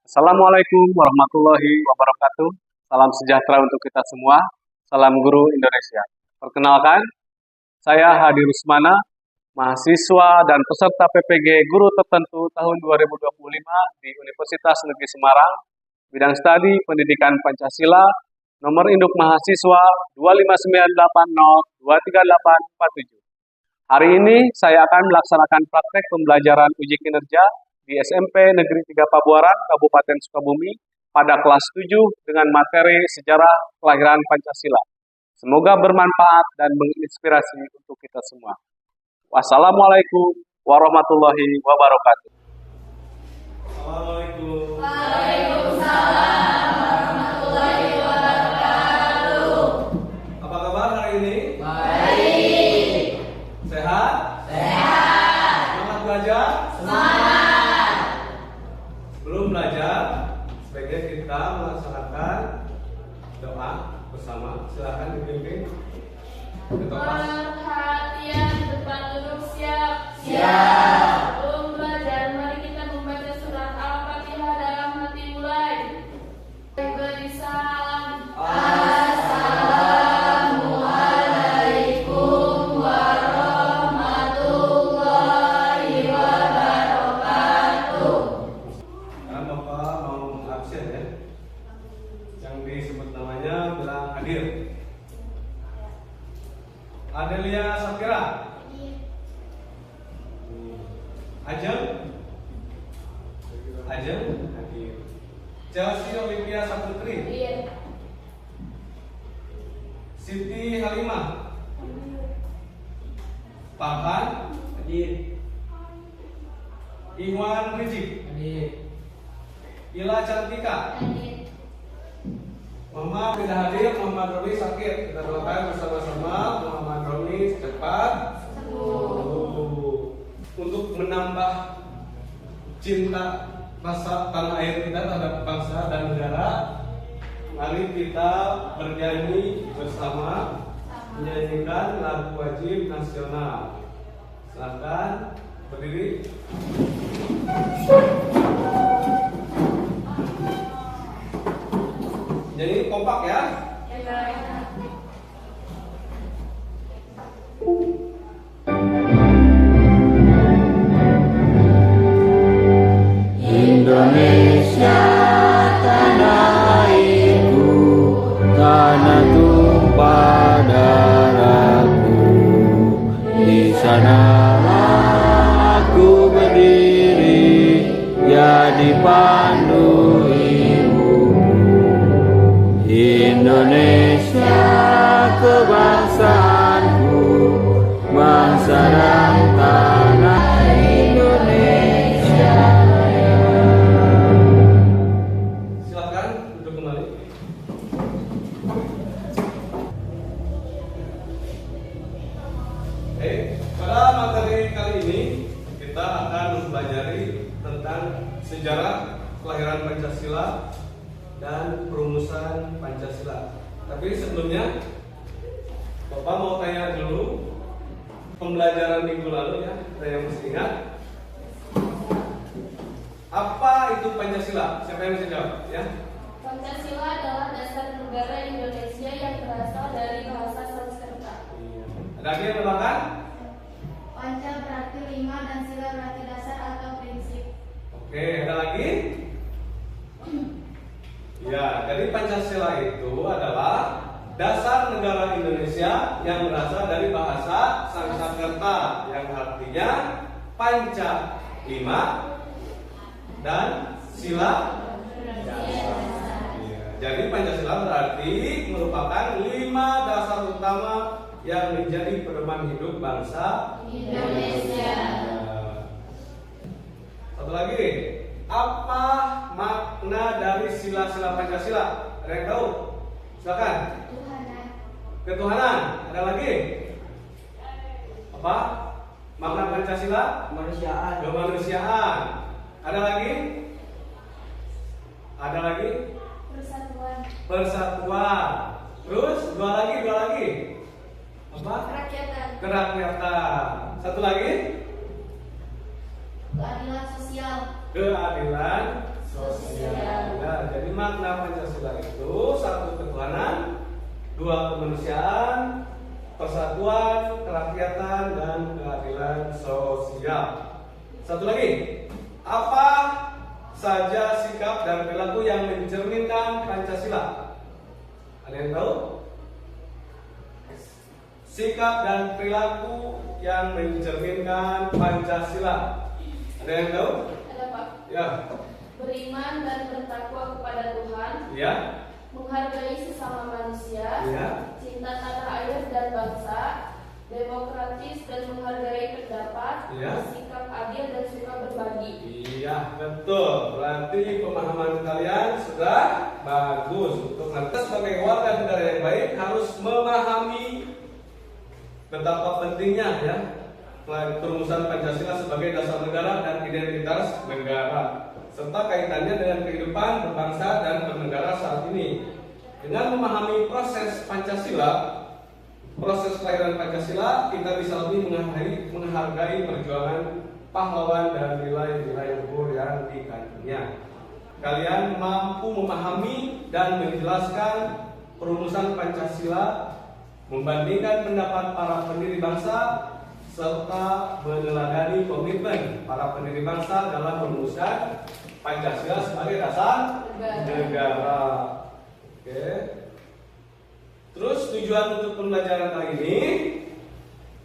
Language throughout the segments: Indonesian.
Assalamualaikum warahmatullahi wabarakatuh. Salam sejahtera untuk kita semua. Salam Guru Indonesia. Perkenalkan, saya Hadi Rusmana, mahasiswa dan peserta PPG Guru Tertentu tahun 2025 di Universitas Negeri Semarang, bidang studi Pendidikan Pancasila, nomor induk mahasiswa 25980238847. Hari ini saya akan melaksanakan praktek pembelajaran uji kinerja di SMP Negeri 3 Pabuaran, Kabupaten Sukabumi, pada kelas 7 dengan materi Sejarah Kelahiran Pancasila. Semoga bermanfaat dan menginspirasi untuk kita semua. Wassalamualaikum warahmatullahi wabarakatuh. Assalamualaikum. Waalaikumsalam warahmatullahi wabarakatuh. Apa kabar hari ini? Baik. Sehat? Sehat. Semangat belajar? Semangat. Sebelum belajar, sebaiknya kita melaksanakan doa bersama. Silakan dipimpin. Ketua. Perhatian, depan duduk siap. Siap. Sebelum belajar, mari kita membaca surat Al-Fatihah dalam hati mulai. Beri salam. Assalamualaikum warahmatullahi wabarakatuh. Sekarang Bapak mau absen ya. Yang disebut namanya bilang hadir. Adelia Safira. Ajeng hadir. Chelsea Olivia Saputri. Iya. Siti Halimah. Farhan hadir. Iwan Rizik hadir. Ila Cantika. Hadir. Mama tidak hadir, Muhammad Roni sakit. Kita doakan bersama-sama Muhammad Roni cepat sembuh. Untuk menambah cinta rasa tanah air kita terhadap bangsa dan negara, mari kita bernyanyi bersama menyanyikan lagu wajib nasional. Silakan berdiri. Jadi kompak ya. Indonesia tanah airku, tanah tumpah darahku. Di sana aku berdiri, jadi pandu ibuku. Indonesia kebangsaanku, bangsa dan tanah Indonesia. Silakan duduk kembali. Pada materi kali ini kita akan mempelajari tentang sejarah kelahiran Pancasila dan perumusan Pancasila. Tapi sebelumnya, Bapak mau tanya dulu pembelajaran minggu lalu ya, saya masih ingat. Apa itu Pancasila? Siapa yang bisa jawab? Ya. Pancasila adalah dasar negara Indonesia yang berasal dari bahasa Sanskerta. Ada lagi yang menambahkan? Panca berarti 5 dan sila berarti dasar atau prinsip. Oke, ada lagi? Ya, jadi Pancasila itu adalah dasar negara Indonesia yang berasal dari bahasa Sanskerta yang artinya panca 5 dan sila dasar. Ya, jadi Pancasila berarti merupakan 5 dasar utama yang menjadi pedoman hidup bangsa Indonesia. Satu lagi, apa makna dari sila-sila Pancasila? Ada yang tahu? Silakan. Ketuhanan. Ada lagi? Apa? Makna Pancasila? Kemanusiaan. Kemanusiaan. Ada lagi? Ada lagi? Persatuan. Persatuan. Terus dua lagi. Apa? Kerakyatan. Kerakyatan. Satu lagi? Keadilan sosial. Keadilan sosial. Nah, jadi makna Pancasila itu satu ketuhanan, dua kemanusiaan, persatuan, kerakyatan, dan keadilan sosial. Satu lagi, apa saja sikap dan perilaku yang mencerminkan Pancasila? Ada yang tahu? Sikap dan perilaku yang mencerminkan Pancasila. Ada yang tahu? Ada Pak. Ya. Beriman dan bertakwa kepada Tuhan. Ya. Menghargai sesama manusia. Ya. Cinta tanah air dan bangsa. Demokratis dan menghargai pendapat. Ya. Bersikap adil dan suka berbagi. Iya, betul. Berarti pemahaman kalian sudah bagus. Untuk nanti sebagai warga negara yang baik harus memahami betapa pentingnya ya perumusan Pancasila sebagai dasar negara dan identitas negara, serta kaitannya dengan kehidupan berbangsa dan bernegara saat ini. Dengan memahami proses Pancasila, proses kelahiran Pancasila, kita bisa lebih menghargai perjuangan pahlawan dan nilai-nilai luhur yang dikandungnya. Kalian mampu memahami dan menjelaskan perumusan Pancasila, membandingkan pendapat para pendiri bangsa, serta meneladani komitmen para pendiri bangsa dalam merumuskan Pancasila sebagai dasar negara. Oke. Terus tujuan untuk pembelajaran kali ini,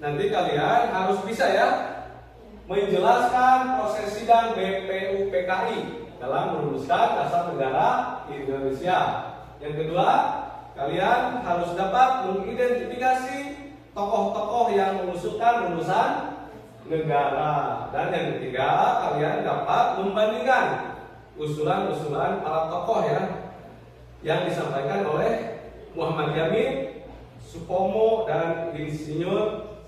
nanti kalian harus bisa ya menjelaskan proses sidang BPUPKI dalam merumuskan dasar negara Indonesia. Yang kedua, kalian harus dapat mengidentifikasi tokoh-tokoh yang mengusulkan rumusan negara. Dan yang ketiga, kalian dapat membandingkan usulan-usulan para tokoh ya yang disampaikan oleh Muhammad Yamin, Supomo, dan Insinyur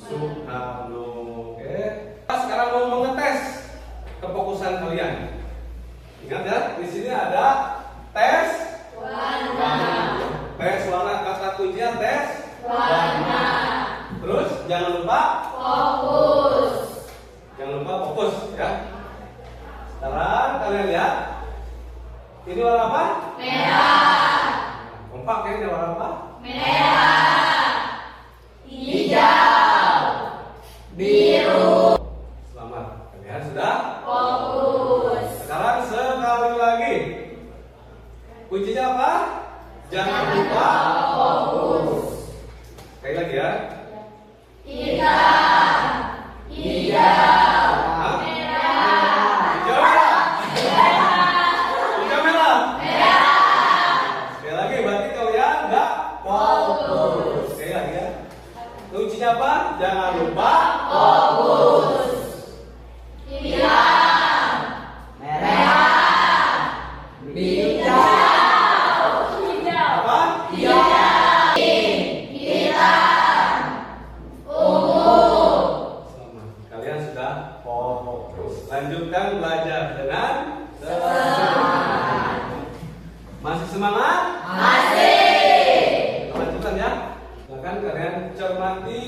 Soekarno. Oke. Sekarang mau mengetes kefokusan kalian. Ingat ya, di sini ada tes warna. Tes warna, kata kuncinya tes warna. Terus jangan lupa Fokus. Jangan lupa fokus ya. Sekarang kalian lihat. Ini warna apa? Merah. Kompak ya, ini warna apa? Merah. Hijau. Biru. Selamat. Kalian sudah Fokus. Sekarang sekali lagi. Kuncinya apa? Jangan lupa fokus. Sekali lagi ya. Hitam. Hijau. Hah? Merah. Hijau merah. Hijau merah. Sekali lagi, berarti kalian nggak fokus. Sekali lagi ya. Kuncinya apa? Jangan lupa Fokus. Hitam. Merah. Hijau. Hijau. apa? Hitam. Ungu. Selamat. Kalian sudah fokus. Lanjutkan belajar dengan Semangat. masih semangat? Masih. Kita lanjutkan ya. Silakan kalian cermati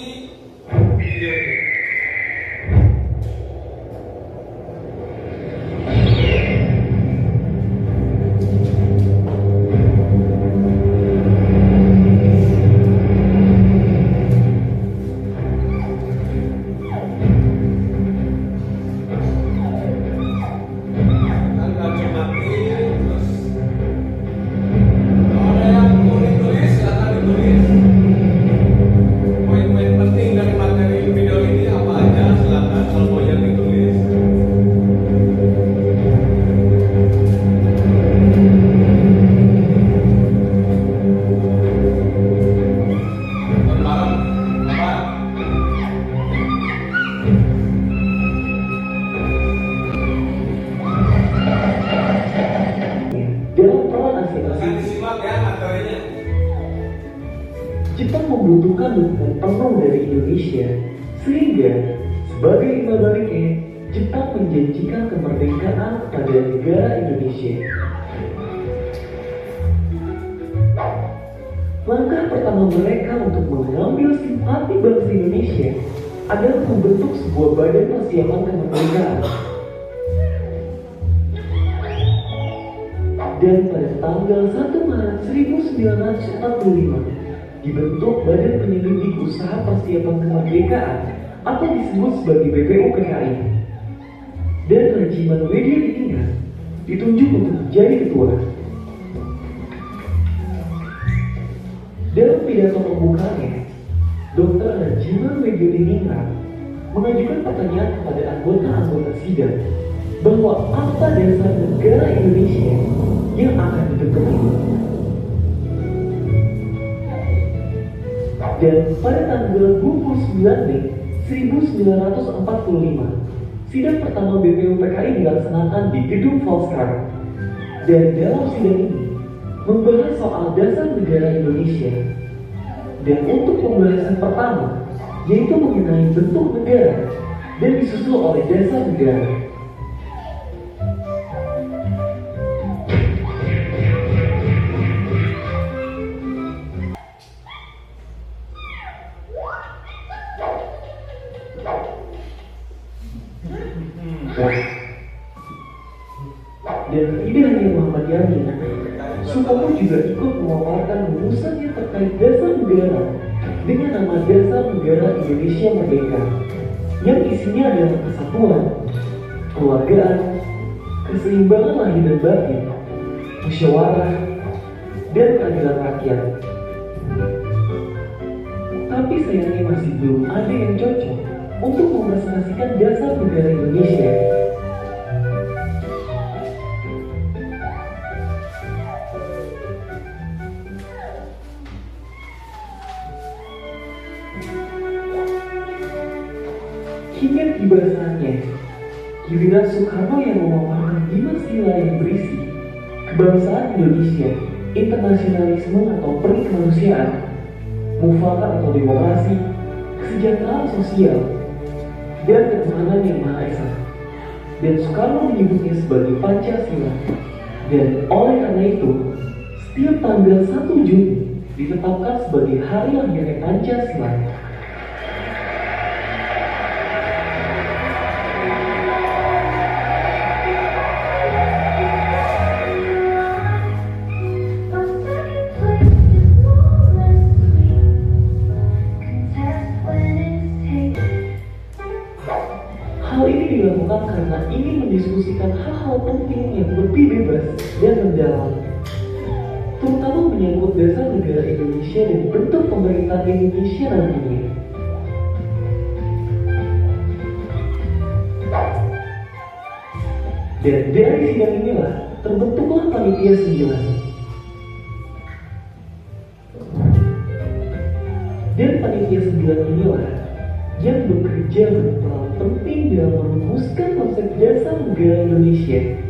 video ini. Kalian cermati terus. Kalau ada yang mau ditulis, silakan ditulis. Poin-poin penting dari materi video ini apa aja, silakan kalau mau yang ditulis. Bareng, apa? Dalam peran asing Silakan disimak ya materinya. Jepang membutuhkan dukungan penuh dari Indonesia, sehingga sebagai imbal baliknya, Jepang menjanjikan kemerdekaan kepada negara Indonesia. Langkah pertama mereka untuk mengambil simpati bangsa Indonesia adalah membentuk sebuah badan persiapan kemerdekaan. Dan pada tanggal 1 Maret 1945 dibentuk Badan Penyelidik Usaha Persiapan Kemerdekaan atau disebut sebagai BPUPKI. Dan Rajiman Wedya Diningrat ditunjuk untuk menjadi ketua. Dalam pidato pembukaannya, Dr. Rajiman Wedya Diningrat mengajukan pertanyaan kepada anggota-anggota sidang bahwa apa dasar negara Indonesia yang akan dibentuk ini. Dan pada tanggal 29 Mei 1945, sidang pertama BPUPKI dilaksanakan di Gedung Volkskrant. Dan dalam sidang ini membahas soal dasar negara Indonesia. Dan untuk pembahasan pertama, yaitu mengenai bentuk negara, dan disusul oleh dasar negara. Dan tidak hanya Muhammad Yamin, Sutomo juga ikut memaparkan rumusannya terkait dasar negara dengan nama Dasar Negara Indonesia Merdeka, yang isinya adalah kesatuan, kekeluargaan, keseimbangan lahir dan batin, musyawarah, dan keadilan rakyat. Tapi sayangnya masih belum ada yang cocok untuk merepresentasikan dasar negara Indonesia. Hingga tiba saatnya, giliran Soekarno yang memaparkan 5 sila yang berisi kebangsaan Indonesia, internasionalisme atau peri kemanusiaan, mufakat atau demokrasi, kesejahteraan sosial, dan ketuhanan yang Maha Esa. Dan Soekarno menyebutnya sebagai Pancasila. Dan oleh karena itu, setiap tanggal 1 Juni ditetapkan sebagai hari lahirnya Pancasila. Hal ini dilakukan karena ingin mendiskusikan hal-hal penting yang lebih bebas dan mendalam, terutama menyangkut dasar negara Indonesia dan bentuk pemerintahan Indonesia nantinya. Dan dari sidang inilah terbentuklah Panitia 9. Dan Panitia 9 inilah yang bekerja berperan penting dalam merumuskan konsep dasar negara Indonesia.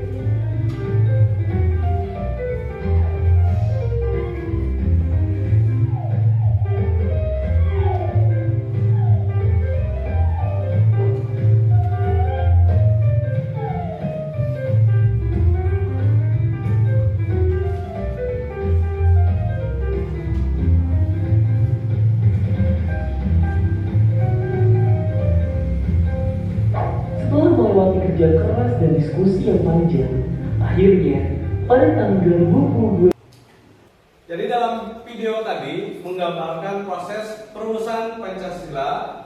Kerja keras dan diskusi yang panjang, akhirnya pada tanggal 22. Jadi dalam video tadi menggambarkan proses perumusan Pancasila,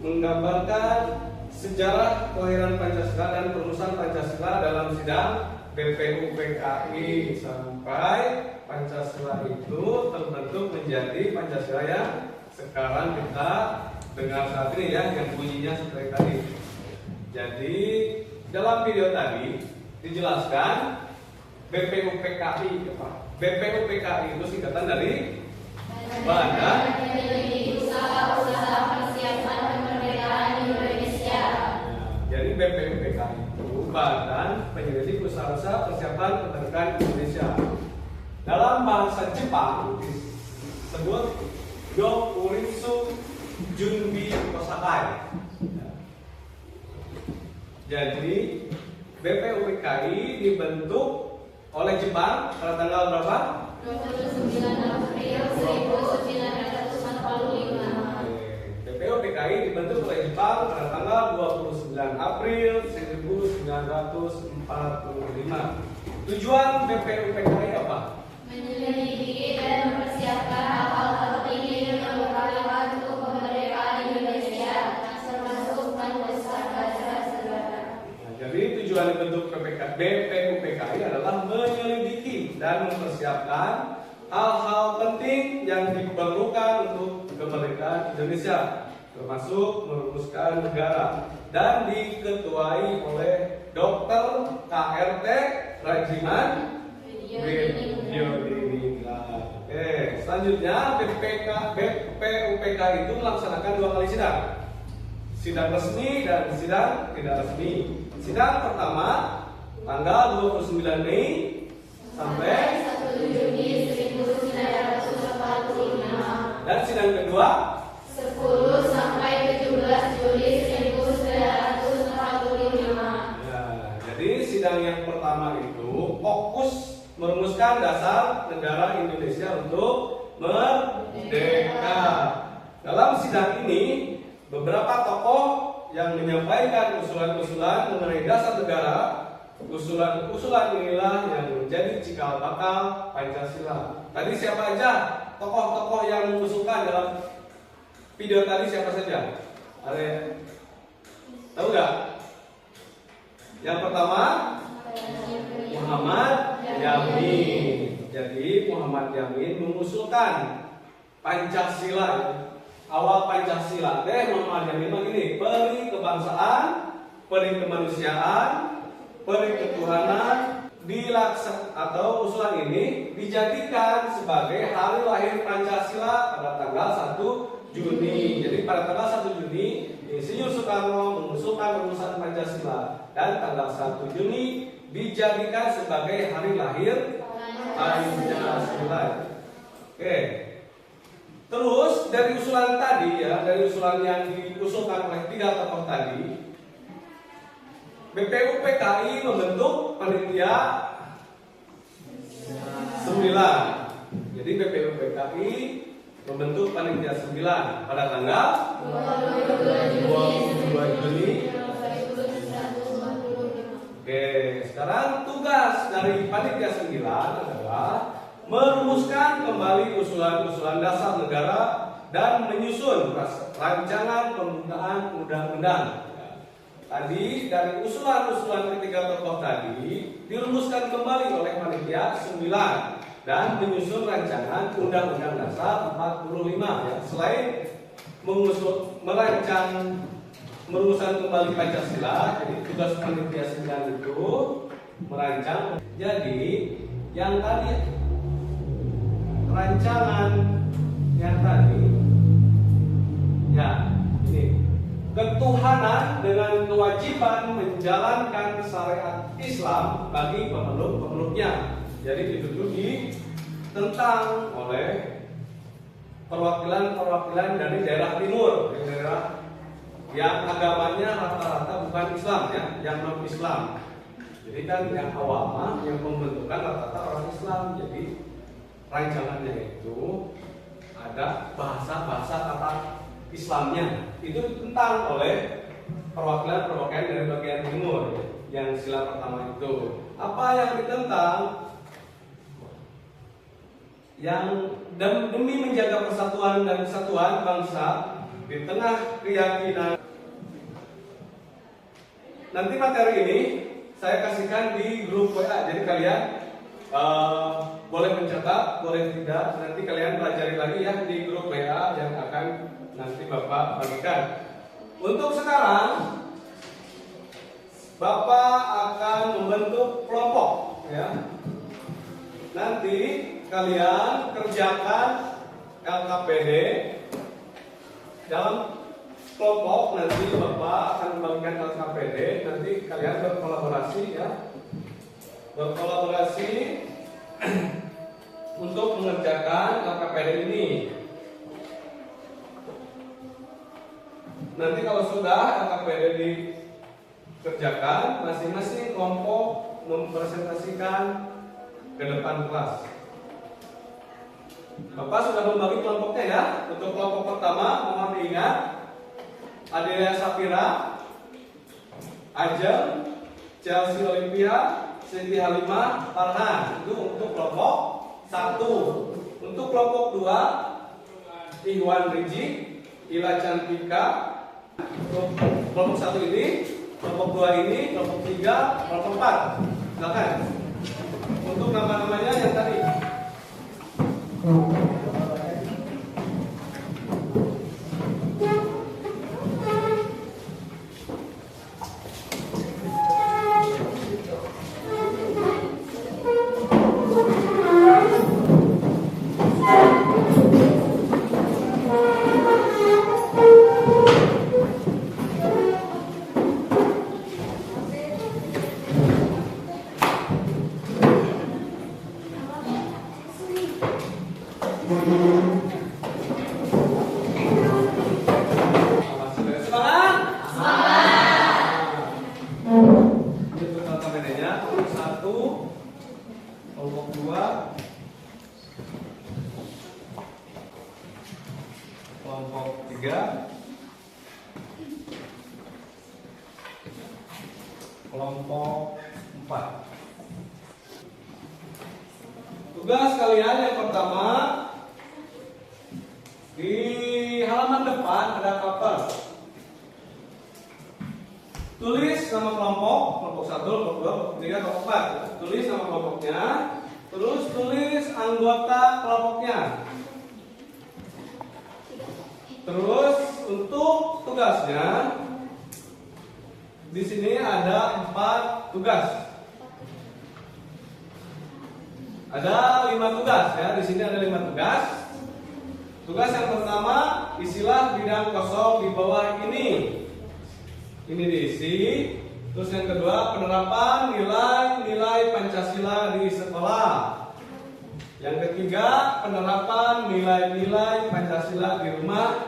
menggambarkan sejarah kelahiran Pancasila dan perumusan Pancasila dalam sidang BPUPKI sampai Pancasila itu terbentuk menjadi Pancasila yang sekarang kita dengar saat ini ya, yang bunyinya seperti tadi. Jadi dalam video tadi dijelaskan BPUPKI itu singkatan dari Badan Penyelidik Usaha Persiapan Kemerdekaan Indonesia. Jadi BPUPKI itu Badan Penyelidik Usaha Persiapan Kemerdekaan Indonesia. Dalam bahasa Jepang disebut Dokuritsu Junbi Kosakai. Jadi BPUPKI dibentuk oleh Jepang pada tanggal berapa? 29 April 1945. BPUPKI dibentuk oleh Jepang pada tanggal 29 April 1945. Tujuan BPUPKI apa? Menyelidiki dan mempersiapkan hal-hal tertinggi yang berkaitan untuk kemerdekaan Indonesia, termasuk Pancasila. Nah, jadi tujuan bentuk BPUPKI adalah menyelidiki dan mempersiapkan hal-hal penting yang diperlukan untuk kemerdekaan Indonesia, termasuk merumuskan negara, dan diketuai oleh Dr. KRT Rajiman Widyodiningrat. Oke, selanjutnya BPUPK itu melaksanakan 2 kali sidang. Sidang resmi dan sidang tidak resmi. Sidang pertama tanggal 29 Mei sampai 1 Juni 1945 dan sidang kedua 10 sampai 17 Juli 1945. ya, jadi sidang yang pertama itu fokus merumuskan dasar negara Indonesia untuk merdeka. Dalam sidang ini beberapa tokoh yang menyampaikan usulan-usulan mengenai dasar negara. Usulan-usulan inilah yang menjadi cikal bakal Pancasila. Tadi siapa aja tokoh-tokoh yang mengusulkan dalam video tadi, siapa saja? Ada tahu nggak? Yang pertama Muhammad Yamin. Jadi Muhammad Yamin mengusulkan Pancasila. Awal Pancasila Muhammad Yamin begini: peri kebangsaan, peri kemanusiaan, peri ketuhanan dilaksanakan, atau usulan ini dijadikan sebagai hari lahir Pancasila pada tanggal 1 Juni. Jadi pada tanggal 1 Juni Insinyur Soekarno mengusulkan rumusan Pancasila, dan tanggal 1 Juni dijadikan sebagai hari lahir Pancasila. Oke. Terus dari usulan tadi ya, dari usulan yang diusulkan oleh 3 tokoh tadi, BPUPKI membentuk panitia 9. Jadi BPUPKI membentuk panitia 9 pada tanggal 22 Juni. Oke, sekarang tugas dari panitia 9 adalah merumuskan kembali usulan-usulan dasar negara dan menyusun rancangan pembukaan undang-undang. Tadi dari usulan-usulan ketiga tokoh tadi dirumuskan kembali oleh panitia 9 dan menyusun rancangan Undang-Undang Dasar 45 ya. Selain merancang merumuskan kembali Pancasila, jadi tugas panitia 9 itu merancang. Jadi yang tadi rancangan yang tadi ya ini ketuhanan dengan kewajiban menjalankan syariat Islam bagi pemeluk-pemeluknya. Jadi itu ditentang oleh perwakilan-perwakilan dari daerah timur, daerah yang agamanya rata-rata bukan Islam ya, yang non Islam. Jadi kan yang awam, yang pembentukan rata-rata orang Islam. Jadi rancangannya itu ada bahasa-bahasa kata Islamnya, itu ditentang oleh perwakilan-perwakilan dari bagian timur yang sila pertama itu. Apa yang ditentang? Yang demi menjaga persatuan dan kesatuan bangsa di tengah keyakinan. Nanti materi ini saya kasihkan di grup WA, jadi kalian boleh mencatat, boleh tidak. Nanti kalian pelajari lagi ya di grup WA yang akan nanti Bapak bagikan. Untuk sekarang Bapak akan membentuk kelompok ya. Nanti kalian kerjakan LKPD dalam kelompok. Nanti Bapak akan membagikan LKPD. Nanti kalian berkolaborasi ya. Berkolaborasi untuk mengerjakan LKPD ini. Nanti kalau sudah LKPD dikerjakan, masing-masing kelompok mempresentasikan ke depan kelas. Bapak sudah membagi kelompoknya ya. Untuk kelompok pertama, mohon diingat Adelia Safira, Ajeng, Chelsea Olympia, Siti Halimah Farhan. Itu untuk kelompok 1. Untuk kelompok 2, Iwan Rizik, Ila Cantika. Kelompok 1 ini, kelompok 2 ini, kelompok 3, kelompok 4. Silakan. Untuk nama-namanya yang tadi. Kelompok 3, kelompok 4. Tugas kalian yang pertama, di halaman depan ada cover. Tulis nama kelompok 1, kelompok 2, kelompok 3, kelompok 4. Tulis nama kelompoknya, terus tulis anggota kelompoknya. Terus untuk tugasnya, di sini ada 4 tugas. Ada 5 tugas ya. Di sini ada 5 tugas. Tugas yang pertama, isilah bidang kosong di bawah ini. Ini diisi. Terus yang kedua, penerapan nilai-nilai Pancasila di sekolah. Yang ketiga, penerapan nilai-nilai Pancasila di rumah.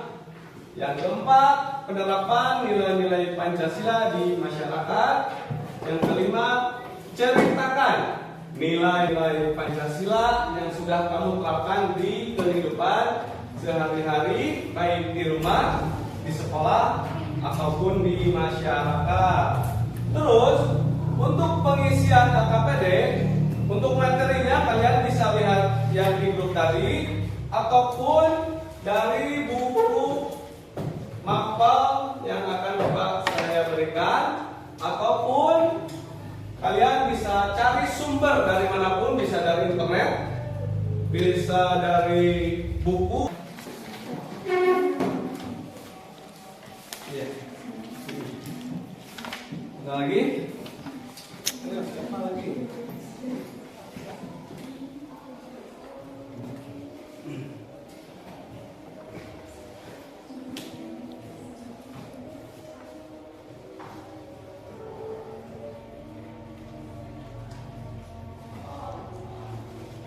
Yang keempat, penerapan nilai-nilai Pancasila di masyarakat. Yang kelima, ceritakan nilai-nilai Pancasila yang sudah kamu terapkan di kehidupan sehari-hari, baik di rumah, di sekolah, ataupun di masyarakat. Terus, untuk pengisian KKPD, untuk materinya kalian bisa lihat yang di grup tadi, ataupun dari buku makpal yang akan Bapak saya berikan, ataupun kalian bisa cari sumber dari manapun, bisa dari internet, bisa dari buku. Iya. Ada lagi? Siapa lagi?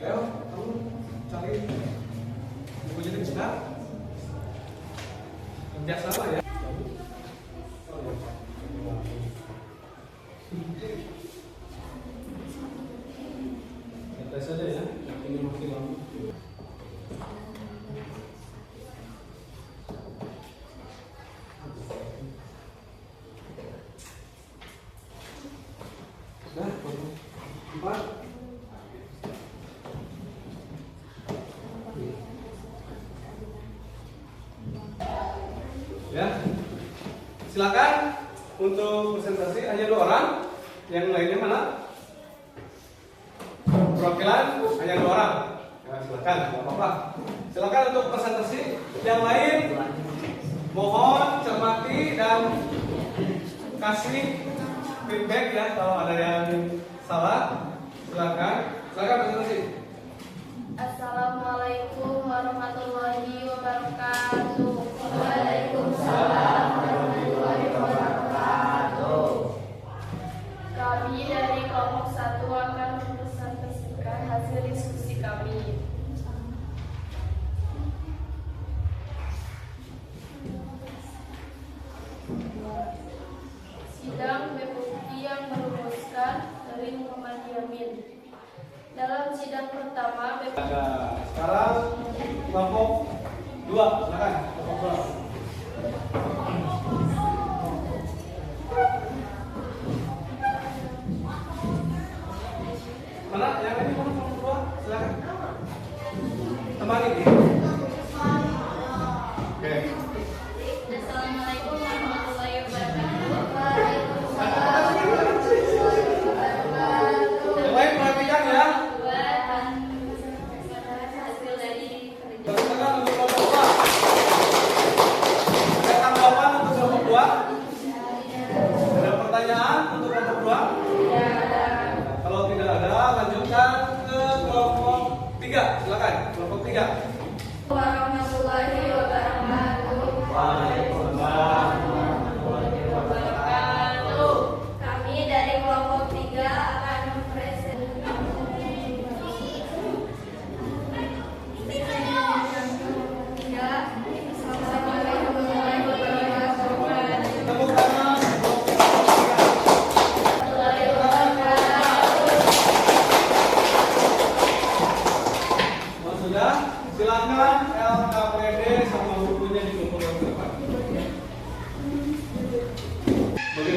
Ayo, kamu cari buku jadi benar. Kerja sama ya. Santai saja ya. Ini makin lama. Nah, 4. Ya, silakan untuk presentasi hanya 2 orang, yang lainnya mana? Perwakilan hanya 2 orang. Ya, silakan, nggak apa-apa. Silakan untuk presentasi. Yang lain, mohon cermati dan kasih feedback ya kalau ada yang salah. Silakan presentasi. Assalamualaikum warahmatullahi wabarakatuh. Waalaikumsalam warahmatullahi wabarakatuh. Kami dari kelompok 1 akan mempresentasikan hasil diskusi kami. Sidang bukti yang merumuskan dari Muhammad Yamin. Dalam sidang pertama, Sekarang kelompok 2, silakan kelompok 2.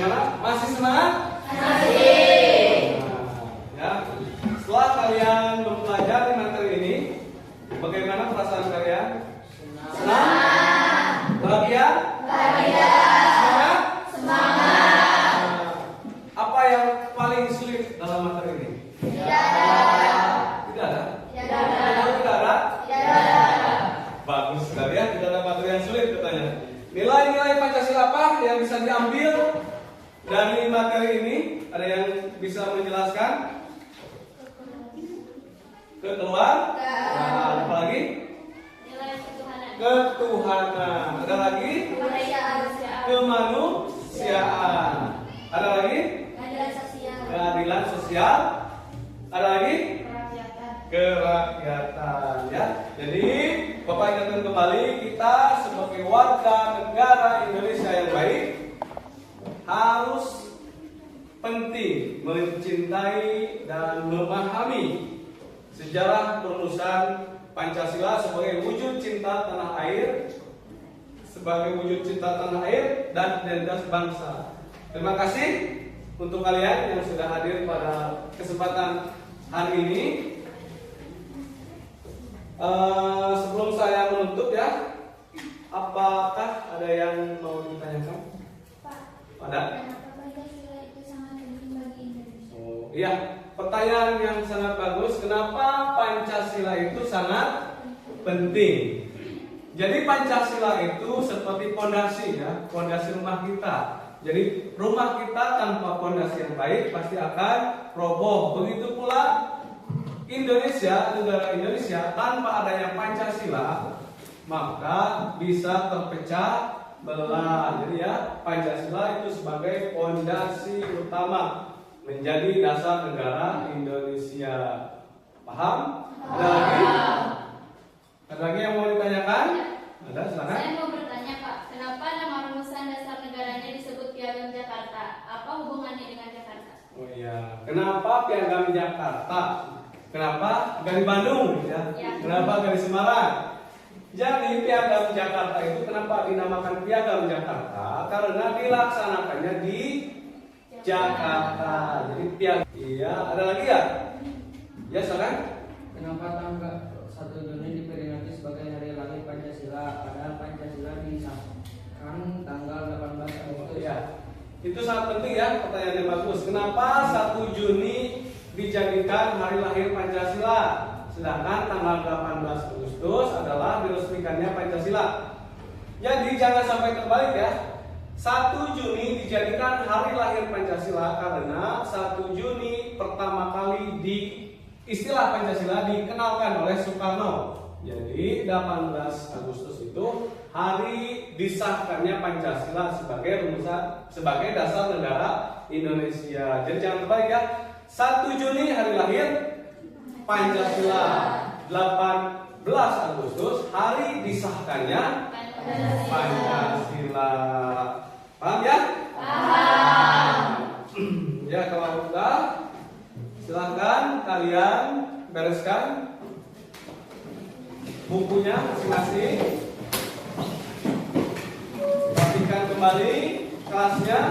Bagaimana? Masih semangat? Masih. Ya. Setelah kalian mempelajari materi ini, bagaimana perasaan kalian? Senang? Bahagia? Semangat? Apa yang paling sulit dalam materi ini? Tidak ada. Tidak ada. Bagus sekali ya, tidak ada materi yang sulit katanya. Nilai-nilai Pancasila apa yang bisa diambil dari materi ini? Ada yang bisa menjelaskan? Kekeluargaan. Nah, apa lagi? Nilai ketuhanan. Ketuhanan. Ada lagi? Kemanusiaan. Ada lagi? Keadilan sosial. Ada lagi? Kerakyatan. Ya. Jadi Bapak ingatkan kembali, kita sebagai warga negara Indonesia yang baik harus penting mencintai dan memahami sejarah perumusan Pancasila sebagai wujud cinta tanah air, dan identitas bangsa. Terima kasih untuk kalian yang sudah hadir pada kesempatan hari ini. Sebelum saya menutup ya, apakah ada yang mau ditanyakan? Ada? Oh iya, pertanyaan yang sangat bagus. Kenapa Pancasila itu sangat penting? Jadi Pancasila itu seperti pondasi ya, pondasi rumah kita. Jadi rumah kita tanpa pondasi yang baik pasti akan roboh. Begitu pula Indonesia, negara Indonesia tanpa adanya Pancasila maka bisa terpecah belah. Jadi ya, Pancasila itu sebagai pondasi utama menjadi dasar negara Indonesia. Paham? Ada lagi? Ada lagi yang mau ditanyakan? Ada, silakan. Saya mau bertanya Pak, kenapa nama rumusan dasar negaranya disebut Piagam Jakarta? Apa hubungannya dengan Jakarta? Oh iya, kenapa Piagam Jakarta? Kenapa dari Bandung ya? Kenapa dari Semarang? Jadi Piagam Jakarta itu kenapa dinamakan Piagam Jakarta? Karena dilaksanakannya di Jakarta. Jadi piagam. Iya, ada lagi ya? Ya, silakan. Kenapa tanggal 1 Juni diperingati sebagai Hari Lahir Pancasila? Padahal Pancasila disahkan tanggal 18 Agustus. Ya, itu sangat penting ya, pertanyaan yang bagus. Kenapa 1 Juni dijadikan Hari Lahir Pancasila, sedangkan tanggal 18 Agustus adalah diresmikannya Pancasila? Jadi jangan sampai terbalik ya. 1 Juni dijadikan Hari Lahir Pancasila karena 1 Juni pertama kali istilah Pancasila dikenalkan oleh Soekarno. Jadi 18 Agustus itu hari disahkannya Pancasila sebagai dasar negara Indonesia. Jadi jangan terbalik ya. 1 Juni hari lahir Pancasila, 18 Agustus hari disahkannya Pancasila. Paham ya? Paham. Ya, kalau udah silahkan kalian bereskan bukunya masing-masing. Perhatikan kembali kelasnya.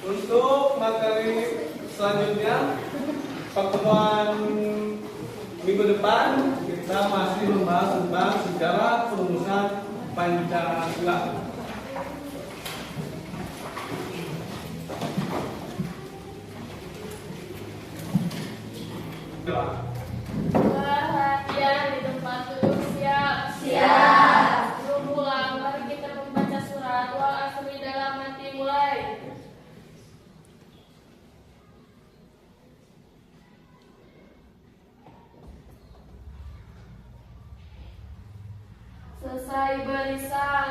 Untuk materi selanjutnya, pertemuan minggu depan kita masih membahas tentang sejarah perumusan Pancasila. Perhatian di tempat duduk, siap. Berulang, mari kita membaca surat wal asri dalam hati mulai. Selesai berisalam.